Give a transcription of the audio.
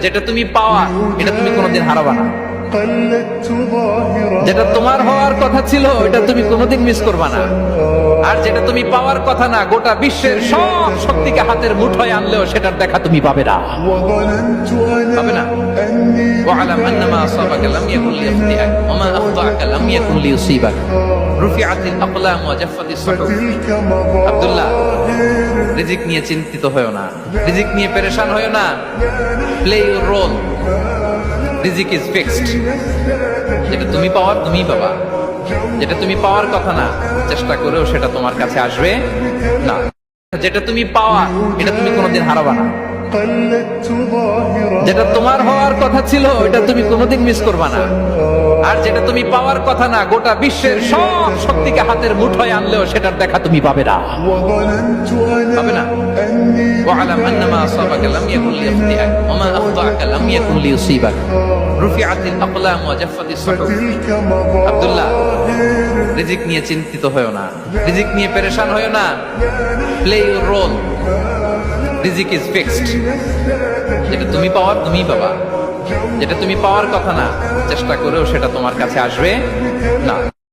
যেটা তুমি পাওয়া এটা তুমি কোনোদিন হারাবা না। যেটা তোমার হওয়ার কথা ছিল এটা তুমি কোনোদিন মিস করবা না। আর যেটা তুমি পাওয়ার কথা না, গোটা বিশ্বের সব শক্তিকে হাতের মুঠোয় আনলেও সেটার দেখা তুমি পাবে না, পাবে না। ওয়ালাম আন্নামা আসাবাকা লাম ইয়াকুন লিয়াখতিআক ওয়া মা আখতাআকা লাম ইয়াকুন লিয়ুসিবাক রুফিআতিল আকলাম ওয়া জাফফাতিস সুহুফ। আব্দুল্লাহ, রিজিক নিয়ে চিন্তিত হয়ো না, রিজিক নিয়ে পেরেশান হয়ো না। প্লে ইউর রোল, রিজিক ইজ ফিক্সড। যেটা তুমি পাওয়ার তুমিই পাবা, যেটা তুমি পাওয়ার কথা না চেষ্টা করেও সেটা তোমার কাছে আসবে না। যেটা তুমি পাওয়া এটা তুমি কোনোদিন হারাবা না। যেটা তোমার হওয়ার কথা ছিল এটা তুমি কোনোদিন মিস করবা না। আর যেটা তুমি পাওয়ার কথা না, গোটা বিশ্বের সব শক্তিকে হাতের মুঠোয় আনলেও সেটার দেখা তুমি পাবে না, পাবে না। ওয়ালাম আন্নামা আসাবাকা লাম ইয়াকুন লিয়াখতিআক ওয়া মা আখতাআকা লাম ইয়াকুন লিয়ুসিবাক রুফিআতিল আকলাম ওয়া জাফফাতিস সুহুফ। আব্দুল্লাহ, রিজিক নিয়ে চিন্তিত হয়ো না, রিজিক নিয়ে পেরেশান হয়ো না। প্লে ইউর রোল, রিজিক ইজ ফিক্সড। যেটা তুমি পাওয়ার তুমিই পাবা, যেটা তুমি পাওয়ার কথা না চেষ্টা করেও সেটা তোমার কাছে আসবে না।